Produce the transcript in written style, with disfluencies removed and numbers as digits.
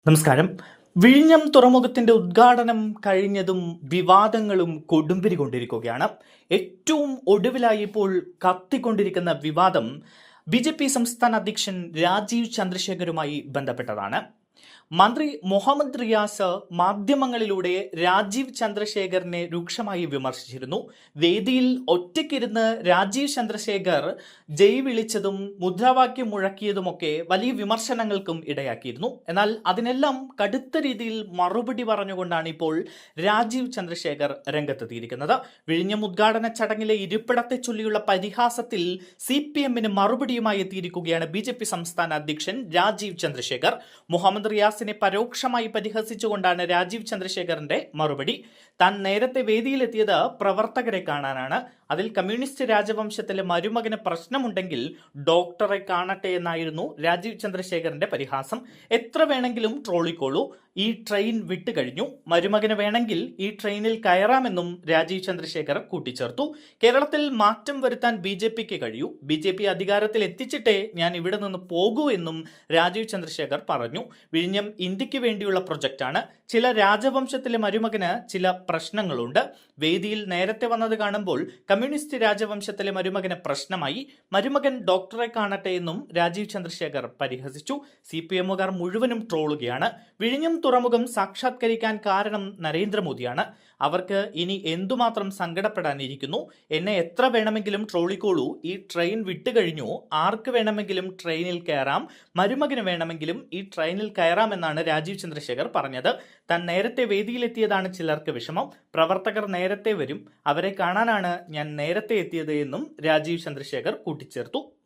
നമസ്കാരം. വിഴിഞ്ഞം തുറമുഖത്തിന്റെ ഉദ്ഘാടനം കഴിഞ്ഞതും വിവാദങ്ങളും കൊടുമ്പിരി കൊണ്ടിരിക്കുകയാണ്. ഏറ്റവും ഒടുവിലായി ഇപ്പോൾ കത്തിക്കൊണ്ടിരിക്കുന്ന വിവാദം ബി.ജെ.പി. സംസ്ഥാന അധ്യക്ഷൻ രാജീവ് ചന്ദ്രശേഖറുമായി ബന്ധപ്പെട്ടതാണ്. മന്ത്രി മുഹമ്മദ് റിയാസ് മാധ്യമങ്ങളിലൂടെ രാജീവ് ചന്ദ്രശേഖറിനെ രൂക്ഷമായി വിമർശിച്ചിരുന്നു. വേദിയിൽ ഒറ്റയ്ക്കിരുന്ന് രാജീവ് ചന്ദ്രശേഖർ ജയ് വിളിച്ചതും മുദ്രാവാക്യം മുഴക്കിയതുമൊക്കെ വലിയ വിമർശനങ്ങൾക്കും ഇടയാക്കിയിരുന്നു. എന്നാൽ അതിനെല്ലാം കടുത്ത രീതിയിൽ മറുപടി പറഞ്ഞുകൊണ്ടാണ് ഇപ്പോൾ രാജീവ് ചന്ദ്രശേഖർ രംഗത്തെത്തിയിരിക്കുന്നത്. വിഴിഞ്ഞം ഉദ്ഘാടന ചടങ്ങിലെ ഇരിപ്പിടത്തെ ചൊല്ലിയുള്ള പരിഹാസത്തിൽ CPM-ന് മറുപടിയുമായി എത്തിയിരിക്കുകയാണ് ബി.ജെ.പി. സംസ്ഥാന അധ്യക്ഷൻ രാജീവ് ചന്ദ്രശേഖർ. മുഹമ്മദ് റിയാസിനെ പരോക്ഷമായി പരിഹസിച്ചുകൊണ്ടാണ് രാജീവ് ചന്ദ്രശേഖറിന്റെ മറുപടി. താൻ നേരത്തെ വേദിയിലെത്തിയത് പ്രവർത്തകരെ കാണാനാണ്. അതിൽ കമ്മ്യൂണിസ്റ്റ് രാജവംശത്തിലെ മരുമകന് പ്രശ്നമുണ്ടെങ്കിൽ ഡോക്ടറെ കാണട്ടെ എന്നായിരുന്നു രാജീവ് ചന്ദ്രശേഖറിന്റെ പരിഹാസം. എത്ര വേണമെങ്കിലും ട്രോളിക്കോളൂ, ഈ ട്രെയിൻ വിട്ടുകഴിഞ്ഞു, മരുമകന് വേണമെങ്കിൽ ഈ ട്രെയിനിൽ കയറാമെന്നും രാജീവ് ചന്ദ്രശേഖർ കൂട്ടിച്ചേർത്തു. കേരളത്തിൽ മാറ്റം വരുത്താൻ BJP-ക്ക് കഴിയൂ, BJP അധികാരത്തിൽ എത്തിച്ചിട്ടേ ഞാൻ ഇവിടെ നിന്ന് പോകൂ എന്നും രാജീവ് ചന്ദ്രശേഖർ പറഞ്ഞു. വിഴിഞ്ഞം ഇന്ത്യക്ക് വേണ്ടിയുള്ള പ്രൊജക്റ്റാണ്. ചില രാജവംശത്തിലെ മരുമകന് ചില പ്രശ്നങ്ങളുണ്ട്. വേദിയിൽ നേരത്തെ വന്നത് കാണുമ്പോൾ കമ്മ്യൂണിസ്റ്റ് രാജവംശത്തിലെ മരുമകന് പ്രശ്നമായി. മരുമകൻ ഡോക്ടറെ കാണട്ടെ എന്നും രാജീവ് ചന്ദ്രശേഖർ പരിഹസിച്ചു. CPM-കാർ മുഴുവനും ട്രോളുകയാണ്. വിഴിഞ്ഞം തുറമുഖം സാക്ഷാത്കരിക്കാൻ കാരണം നരേന്ദ്രമോദിയാണ്. അവർക്ക് ഇനി എന്തുമാത്രം സങ്കടപ്പെടാനിരിക്കുന്നു? എന്നെ എത്ര വേണമെങ്കിലും ട്രോളിക്കോളൂ, ഈ ട്രെയിൻ വിട്ടുകഴിഞ്ഞു, ആർക്ക് വേണമെങ്കിലും ട്രെയിനിൽ കയറാം, മരുമകന് വേണമെങ്കിലും ഈ ട്രെയിനിൽ കയറാമെന്നാണ് രാജീവ് ചന്ദ്രശേഖർ പറഞ്ഞത്. താൻ നേരത്തെ വേദിയിലെത്തിയതാണ് ചിലർക്ക് വിഷമം. പ്രവർത്തകർ നേരത്തെ വരും, അവരെ കാണാനാണ് ഞാൻ നേരത്തെ എത്തിയത് എന്നും രാജീവ് ചന്ദ്രശേഖർ കൂട്ടിച്ചേർത്തു.